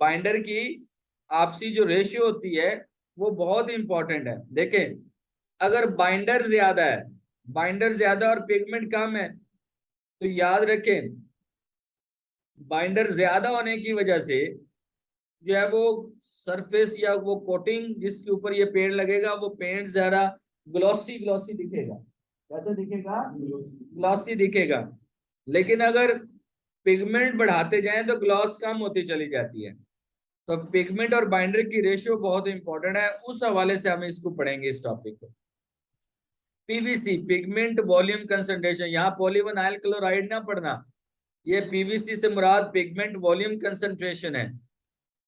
बाइंडर की आपसी जो रेशियो होती है वो बहुत इंपॉर्टेंट है। देखें, अगर बाइंडर ज्यादा है, बाइंडर ज्यादा और पिगमेंट कम है, तो याद रखें बाइंडर ज्यादा होने की वजह से जो है वो सरफेस या वो कोटिंग जिसके ऊपर ये पेंट लगेगा वो पेंट ज्यादा ग्लॉसी ग्लॉसी दिखेगा। कैसा दिखेगा? ग्लॉसी दिखेगा। लेकिन अगर पिगमेंट बढ़ाते जाएं तो ग्लॉस कम होती चली जाती है। तो पिगमेंट और बाइंडर की रेशियो बहुत इंपॉर्टेंट है, उस हवाले से हम इसको पढ़ेंगे इस टॉपिक को। पीवीसी पिगमेंट वॉल्यूम कंसंट्रेशन, यहाँ पॉलीविनाइल क्लोराइड ना पढ़ना, ये पीवीसी से मुराद पिगमेंट वॉल्यूम कंसंट्रेशन है।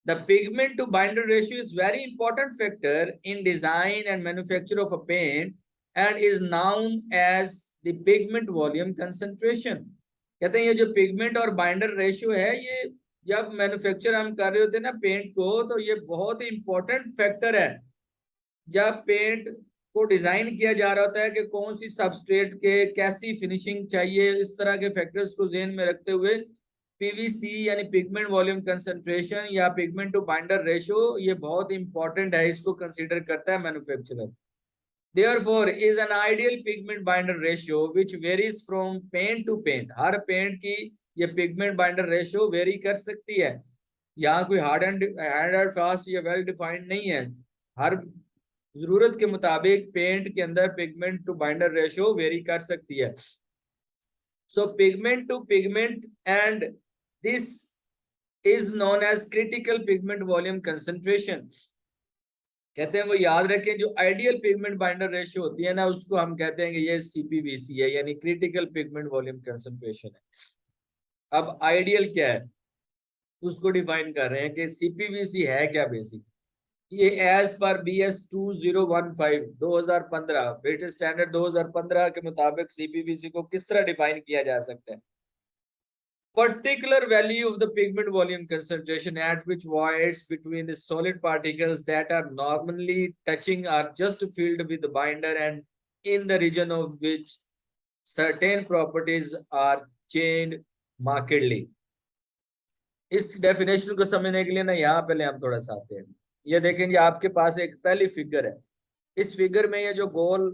The pigment to binder ratio is very important factor in design and manufacture of a paint and is known as the pigment volume concentration। कहते हैं ये जो पिगमेंट और बाइंडर रेशियो है ये जब मैन्युफैक्चर हम कर रहे होते हैं ना पेंट को, तो ये बहुत इंपॉर्टेंट फैक्टर है। जब पेंट को डिजाइन किया जा रहा होता है कि कौन सी सबस्ट्रेट के कैसी फिनिशिंग चाहिए, इस तरह के फैक्टर्स को ध्यान में रखते हुए पीवीसी यानी पिगमेंट वॉल्यूम कंसंट्रेशन या पिगमेंट टू बाइंडर रेशियो ये बहुत इंपॉर्टेंट है, इसको कंसीडर करता है manufacturer. Therefore is an ideal pigment binder ratio which varies from paint to paint। हर पेंट की ये पिगमेंट बाइंडर रेशियो वेरी कर सकती है, यहाँ कोई हार्ड एंड फास्ट या वेल डिफाइंड नहीं है। हर जरूरत के मुताबिक पेंट के अंदर pigment to binder ratio vary कर सकती है। So pigment to pigment and this is known as critical pigment volume concentration. कहते हैं वो याद रखें जो आइडियल पिगमेंट बाइंडर रेशियो होती है ना उसको हम कहते हैं कि ये सीपीवीसी है, यानी क्रिटिकल पिगमेंट वॉल्यूम कंसंट्रेशन है। अब आइडियल क्या है उसको डिफाइन कर रहे हैं कि सीपीवीसी है क्या बेसिक। ये as per BS 2015 2015 British standard 2015 के मुताबिक सीपीवीसी को किस तरह डिफाइन किया जा सकता है? Particular value of the pigment volume concentration at which voids between the solid particles that are normally touching are just filled with the binder and in the region of which certain properties are changed markedly। इस definition को समझने के लिए ना यहाँ पहले हम थोड़ा सा आते हैं। ये देखेंगे आपके पास एक पहली फिगर है, इस फिगर में ये जो गोल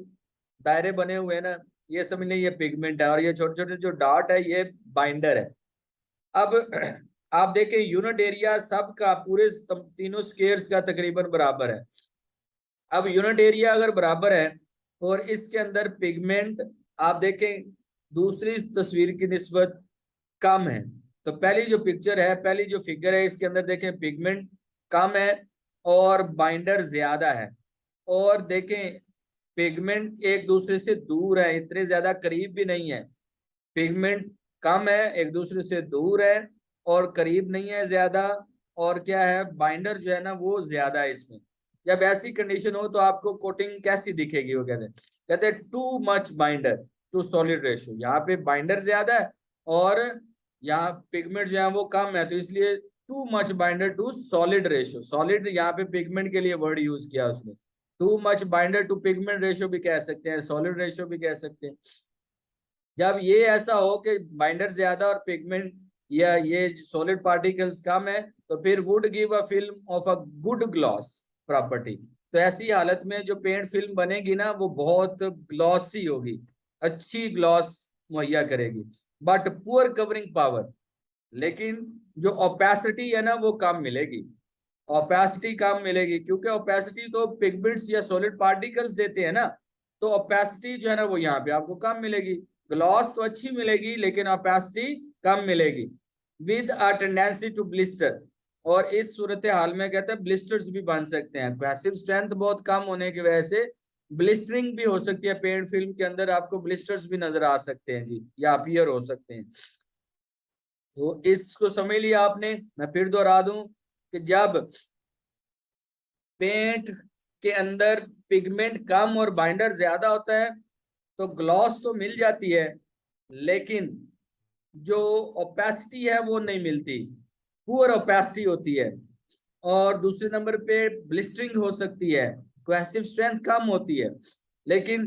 दायरे बने हुए हैं ना ये समझ लें ये पिगमेंट है और ये छोटे छोटे जो डॉट है ये बाइंडर है। अब आप देखें यूनिट एरिया सबका पूरे तीनों स्क्वायर्स का तकरीबन बराबर है। अब यूनिट एरिया अगर बराबर है और इसके अंदर पिगमेंट आप देखें दूसरी तस्वीर की निस्बत कम है, तो पहली जो पिक्चर है पहली जो फिगर है इसके अंदर देखें पिगमेंट कम है और बाइंडर ज्यादा है। और देखें पिगमेंट एक दूसरे से दूर है, इतने ज्यादा करीब भी नहीं है। पिगमेंट कम है, एक दूसरे से दूर है और करीब नहीं है ज्यादा, और क्या है, बाइंडर जो है ना वो ज्यादा है इसमें। जब ऐसी कंडीशन हो तो आपको कोटिंग कैसी दिखेगी, वो कहते हैं too much binder to solid ratio. यहाँ पे बाइंडर ज्यादा है और यहाँ पिगमेंट जो है वो कम है, तो इसलिए too much binder to solid ratio. Solid यहाँ पे पिगमेंट के लिए वर्ड यूज किया उसने। Too much binder to pigment ratio भी कह सकते हैं, सॉलिड रेशियो भी कह सकते हैं। जब ये ऐसा हो कि बाइंडर ज्यादा और पिगमेंट या ये सॉलिड पार्टिकल्स कम है, तो फिर would give a film of a good gloss property. तो ऐसी हालत में जो पेंट फिल्म बनेगी ना वो बहुत ग्लॉसी होगी, अच्छी ग्लॉस मुहैया करेगी, बट पुअर कवरिंग पावर। लेकिन जो ओपेसिटी है ना वो कम मिलेगी, ओपेसिटी कम मिलेगी, क्योंकि ओपेसिटी तो पिगमेंट्स या सॉलिड पार्टिकल्स देते हैं ना, तो ओपेसिटी जो है ना वो यहाँ पे आपको कम मिलेगी। ग्लॉस तो अच्छी मिलेगी लेकिन ओपेसिटी कम मिलेगी, with a tendency to blister. और इस सूरत हाल में कहते हैं ब्लिस्टर्स भी बन सकते हैं, पैसिव स्ट्रेंथ बहुत कम होने की वजह से ब्लिस्टरिंग भी हो सकती है, पेंट फिल्म के अंदर आपको ब्लिस्टर्स भी नजर आ सकते हैं जी, या अपीयर हो सकते हैं। तो इसको समझ लिया आपने। मैं फिर दोहरा दूं कि जब पेंट के अंदर पिगमेंट कम और बाइंडर ज्यादा होता है तो ग्लॉस तो मिल जाती है, लेकिन जो ओपेसिटी है वो नहीं मिलती, पुअर ओपेसिटी होती है। और दूसरे नंबर पे ब्लिस्टरिंग हो सकती है, कोहेसिव स्ट्रेंथ कम होती है। लेकिन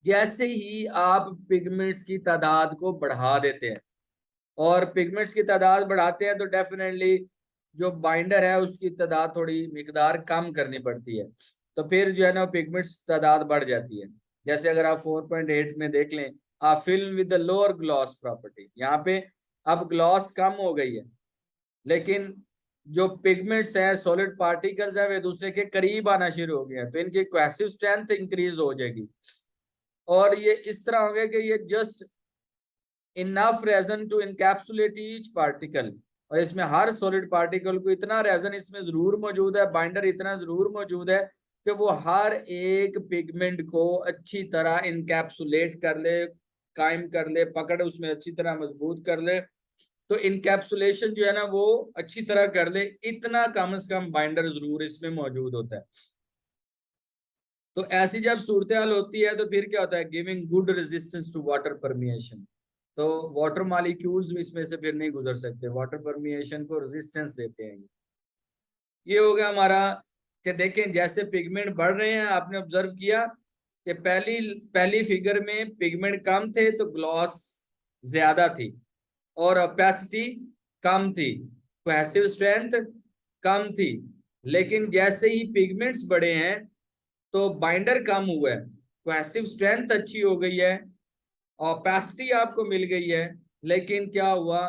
जैसे ही आप पिगमेंट्स की तादाद को बढ़ा देते हैं, और पिगमेंट्स की तादाद बढ़ाते हैं, तो डेफिनेटली जो बाइंडर है उसकी तादाद थोड़ी मिकदार कम करनी पड़ती है, तो फिर जो है ना पिगमेंट्स तादाद बढ़ जाती है। जैसे अगर आप 4.8 में देख लें, a film with the lower gloss property, यहाँ पे अब ग्लॉस कम हो गई है, लेकिन जो पिगमेंट्स है, सॉलिड पार्टिकल्स है, वे दूसरे के करीब आना शुरू हो गए हैं, तो इनकी कोहेसिव स्ट्रेंथ इंक्रीज हो जाएगी। और ये इस तरह हो गया कि ये just enough reason to encapsulate each particle, और इसमें हर सॉलिड पार्टिकल को इतना रेजन इसमें जरूर मौजूद है, बाइंडर इतना जरूर मौजूद है कि वो हर एक पिगमेंट को अच्छी तरह इनकैप्सुलेट कर ले, कायम कर ले, पकड़ उसमें अच्छी तरह मजबूत कर ले। तो इनकैप्सुलेशन जो है ना वो अच्छी तरह कर ले, इतना कम से कम बाइंडर जरूर इसमें मौजूद होता है। तो ऐसी जब सूरत हाल होती है तो फिर क्या होता है, giving good resistance to water permeation. तो वाटर मॉलिक्यूल्स भी इसमें से फिर नहीं गुजर सकते, वाटर परमिएशन को रेजिस्टेंस देते हैं। ये हो गया हमारा कि देखें जैसे पिगमेंट बढ़ रहे हैं, आपने ऑब्जर्व किया कि पहली फिगर में पिगमेंट कम थे तो ग्लॉस ज्यादा थी और ओपेसिटी कम थी, कोहेसिव स्ट्रेंथ कम थी। लेकिन जैसे ही पिगमेंट्स बढ़े हैं तो बाइंडर कम हुआ है, कोहेसिव स्ट्रेंथ अच्छी हो गई है, ओपेसिटी आपको मिल गई है, लेकिन क्या हुआ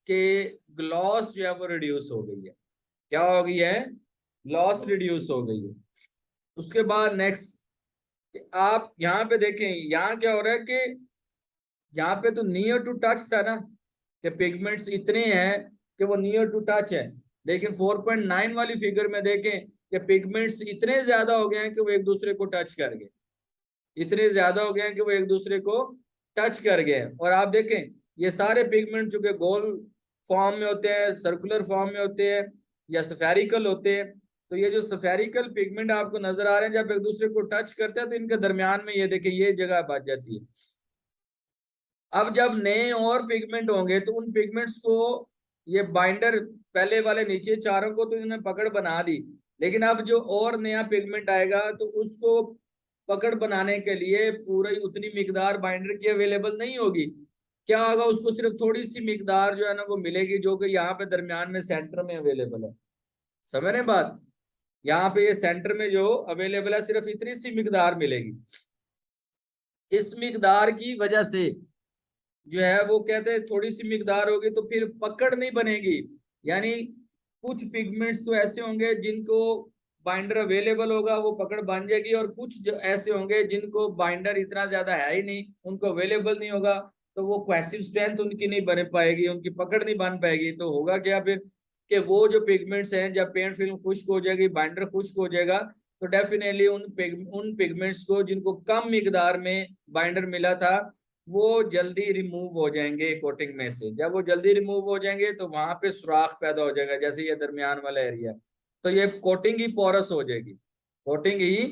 कि ग्लॉस जो है वो रिड्यूस हो गई है। क्या हो गई है, ग्लॉस रिड्यूस हो गई है। उसके बाद नेक्स्ट आप यहाँ पे देखें, यहाँ क्या हो रहा है कि यहाँ पे तो नियर टू टच था ना, कि पिगमेंट्स इतने हैं कि वो नियर टू टच है, लेकिन 4.9 वाली फिगर में देखें कि पिगमेंट्स इतने ज्यादा हो गए हैं कि वो एक दूसरे को टच कर गए, इतने ज्यादा हो गए हैं कि वो एक दूसरे को टच कर गए। और आप देखें ये सारे पिगमेंट जो कि गोल फॉर्म में होते हैं, सर्कुलर फॉर्म में होते हैं या स्फेरिकल होते हैं, तो ये जो स्फेरिकल पिगमेंट आपको नजर आ रहे हैं जब एक दूसरे को टच करते हैं तो इनके दरमियान में ये देखें ये जगह बच जाती है। अब जब नए और पिगमेंट होंगे तो उन पिगमेंट्स को ये बाइंडर, पहले वाले नीचे चारों को तो इन्होंने पकड़ बना दी, लेकिन अब जो और नया पिगमेंट आएगा तो उसको पकड़ बनाने के लिए पूरी उतनी मिकदार बाइंडर की अवेलेबल नहीं होगी। क्या होगा, उसको सिर्फ थोड़ी सी मिकदार जो है ना वो मिलेगी, जो कि यहाँ पे दरमियान में सेंटर में अवेलेबल है। समझ रहे बात, यहाँ पे ये सेंटर में जो अवेलेबल है सिर्फ इतनी सी मिकदार मिलेगी। इस मिकदार की वजह से जो है वो कहते हैं थोड़ी सी मिकदार होगी तो फिर पकड़ नहीं बनेगी, यानी कुछ पिगमेंट्स तो ऐसे होंगे जिनको बाइंडर अवेलेबल होगा वो पकड़ बन जाएगी, और कुछ जो ऐसे होंगे जिनको बाइंडर इतना ज्यादा है ही नहीं, उनको अवेलेबल नहीं होगा, तो वो कोहेसिव स्ट्रेंथ उनकी नहीं बन पाएगी, उनकी पकड़ नहीं बन पाएगी। तो होगा क्या फिर कि वो जो पिगमेंट्स हैं, जब पेंट फिल्म खुश्क हो जाएगी, बाइंडर खुश्क हो जाएगा, तो डेफिनेटली उन पिगमेंट्स को जिनको कम मिकदार में बाइंडर मिला था वो जल्दी रिमूव हो जाएंगे कोटिंग में से। जब वो जल्दी रिमूव हो जाएंगे तो वहां पे सुराख पैदा हो जाएगा, जैसे ये दरमियान वाला एरिया, तो ये कोटिंग ही पोरस हो जाएगी, कोटिंग ही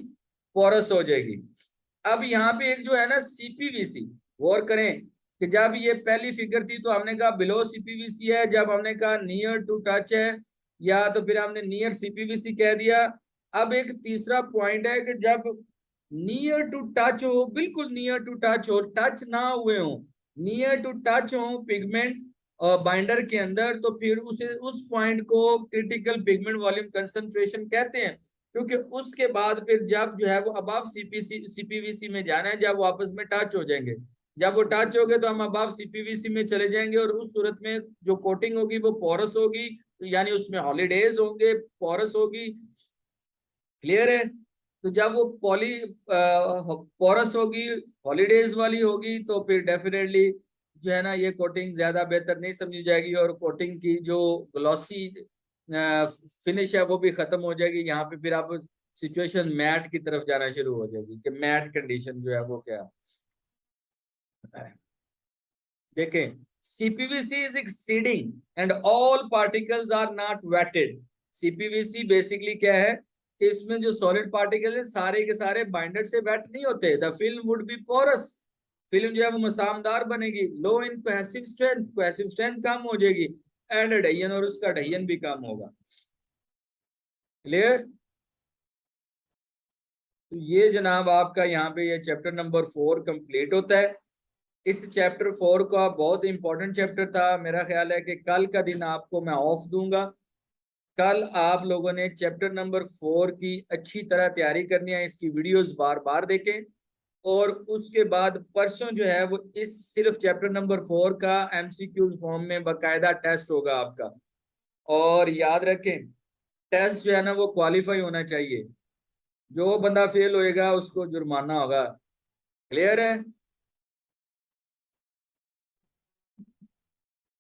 पोरस हो जाएगी। अब यहाँ पे एक जो है ना सीपीवीसी, गौर करें कि जब ये पहली फिगर थी तो हमने कहा बिलो सीपीवीसी है, जब हमने कहा नियर टू टच है, या तो फिर हमने नियर सीपीवीसी कह दिया। अब एक तीसरा पॉइंट है कि जब नियर टू टच हो, बिल्कुल नियर टू टच हो, टच ना हुए हो, नियर टू टच हो पिगमेंट बाइंडर के अंदर, तो फिर उस पॉइंट को क्रिटिकल पिगमेंट वॉल्यूम कंसंट्रेशन कहते हैं। क्योंकि उसके बाद फिर जब जो है वो अबव सीपीवीसी में जाना है, जब वो आपस में टच हो जाएंगे, जब वो टच हो गए तो हम अबव सीपीवीसी में चले जाएंगे, और उस सूरत में जो कोटिंग होगी वो पोरस होगी, यानी उसमें हॉलीडेज होंगे, पोरस होगी। क्लियर है? तो जब वो पोरस होगी, हॉलीडेज वाली होगी, तो फिर डेफिनेटली जो है ना ये कोटिंग ज्यादा बेहतर नहीं समझी जाएगी, और कोटिंग की जो ग्लॉसी फिनिश है वो भी खत्म हो जाएगी। यहाँ पे फिर आप सिचुएशन मैट की तरफ जाना शुरू हो जाएगी कि मैट कंडीशन जो है वो क्या है। देखें, CPVC is exceeding and all particles are not wetted. CPVC basically क्या है कि इसमें जो सॉलिड पार्टिकल है सारे के सारे बाइंडर से वेट नहीं होते। The film would be porous, film जो है वो मसामदार बनेगी। Low in cohesive strength, cohesive strength कम हो जाएगी, एंड एडहेजन, और उसका एडहेजन भी कम होगा। क्लियर? तो ये जनाब आपका यहाँ पे ये चैप्टर नंबर 4 कंप्लीट होता है। इस चैप्टर 4 का बहुत इंपॉर्टेंट चैप्टर था। मेरा ख्याल है कि कल का दिन आपको मैं ऑफ दूंगा। कल आप लोगों ने चैप्टर नंबर 4 की अच्छी तरह तैयारी करनी है, इसकी वीडियोस बार बार देखें, और उसके बाद परसों जो है वो इस सिर्फ चैप्टर नंबर 4 का एमसीक्यू फॉर्म में बाकायदा टेस्ट होगा आपका। और याद रखें, टेस्ट जो है ना वो क्वालिफाई होना चाहिए, जो बंदा फेल होएगा उसको जुर्माना होगा। क्लियर है?